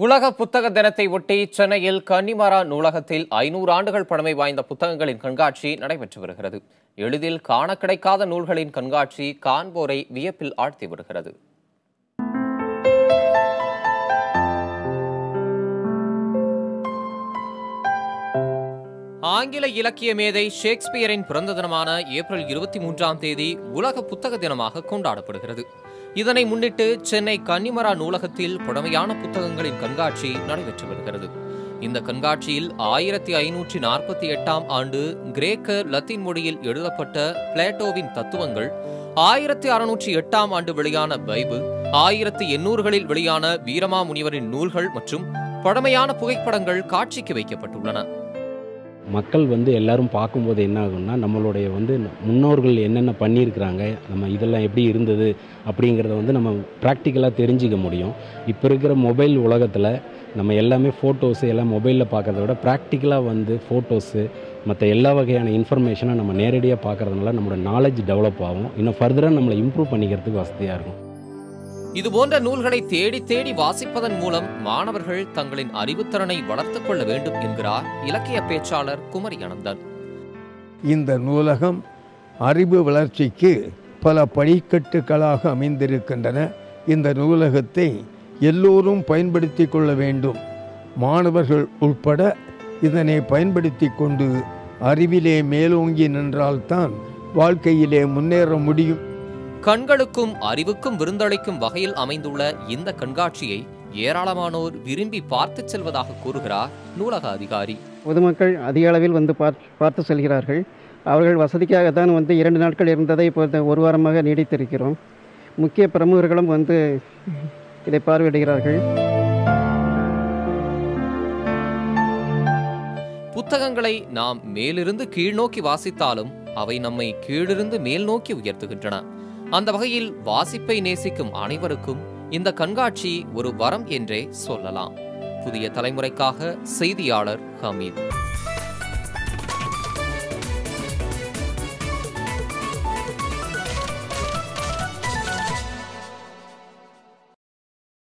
உலக புத்தக தினத்தை ஒட்டி சென்னையில் கன்னிமரா நூலகத்தில் 500 ஆண்டுகள் பழமை வாய்ந்த புத்தகங்களின் கண்காட்சி நடைபெற்று வருகிறது. எளிதில் காண கிடைக்காத நூல்களின் கண்காட்சி காண்போரை வியப்பில் ஆழ்த்தி வருகிறது. ஆங்கில இலக்கிய மேதை ஷேக்ஸ்பியரின் பிறந்த தினமான ஏப்ரல் 23ஆம் தேதி உலக புத்தக தினமாக கொண்டாடப்படுகிறது. இதனை முன்னிட்டு சென்னை கன்னிமரா நூலகத்தில் பழமையான புத்தகங்களின் கண்காட்சி நடைபெற்று வருகிறது. இந்த கண்காட்சியில் 1548ஆம் ஆண்டு கிரேக்க லத்தீன் மொழியில் எழுதப்பட்ட பிளேட்டோவின் தத்துவங்கள், 1608ஆம் ஆண்டு வெளியான பைபிள், 1800களில் வெளியான வீரமாமுனிவரின் நூல்கள் மற்றும் பழமையான புகைப்படங்கள் காட்சிக்கு வைக்கப்பட்டுள்ளன. மக்கள் எல்லாரும் பார்க்கும்போது என்ன ஆகும்னா, நம்மளுடைய முன்னோர்கள் என்னென்ன பண்ணியிருக்கிறாங்க, நம்ம இதெல்லாம் எப்படி இருந்தது அப்படிங்கிறத நம்ம ப்ராக்டிக்கலாக தெரிஞ்சிக்க முடியும். இப்போ இருக்கிற மொபைல் உலகத்தில் நம்ம எல்லாமே ஃபோட்டோஸு எல்லாம் மொபைலில் பார்க்குறத விட ப்ராக்டிக்கலாக ஃபோட்டோஸு மற்ற எல்லா வகையான இன்ஃபர்மேஷனை நம்ம நேரடியாக பார்க்குறதுனால நம்மளோட நாலேஜ் டெவலப் ஆகும். இன்னும் ஃபர்தராக நம்மளை இம்ப்ரூவ் பண்ணிக்கிறதுக்கு வசதியாக இருக்கும். இதுபோன்ற நூல்களை தேடி தேடி வாசிப்பதன் மூலம் மாணவர்கள் தங்களின் அறிவுத்திறனை வளர்த்துக் கொள்ள வேண்டும் என்கிறார் இலக்கிய பேச்சாளர் குமரி அனந்தன். இந்த நூலகம் அறிவு வளர்ச்சிக்கு பல படிக்கட்டுகளாக அமைந்திருக்கின்றன. இந்த நூலகத்தை எல்லோரும் பயன்படுத்தி கொள்ள வேண்டும். மாணவர்கள் உட்பட இதனை பயன்படுத்தி கொண்டு அறிவிலே மேலோங்கி நின்றால்தான் வாழ்க்கையிலே முன்னேற முடியும். கண்களுக்கும் அறிவுக்கும் விருந்தளிக்கும் வகையில் அமைந்துள்ள இந்த கண்காட்சியை ஏராளமானோர் விரும்பி பார்த்து செல்வதாக கூறுகிறார் நூலக அதிகாரி. பொதுமக்கள் அதிக அளவில் பார்த்து செல்கிறார்கள். அவர்கள் வசதிக்காகத்தான் 2 நாட்கள் இருந்ததை இப்போ 1 வாரமாக நீடித்திருக்கிறோம். முக்கிய பிரமுகர்களும் இதை பார்வையிடுகிறார்கள். புத்தகங்களை நாம் மேலிருந்து கீழ்நோக்கி வாசித்தாலும் அவை நம்மை கீழிருந்து மேல் நோக்கி உயர்த்துகின்றன. அந்த வகையில் வாசிப்பை நேசிக்கும் அனைவருக்கும் இந்த கண்காட்சி ஒரு வரம் என்றே சொல்லலாம். புதிய தலைமுறைக்காக செய்தியாளர் ஹமீத்.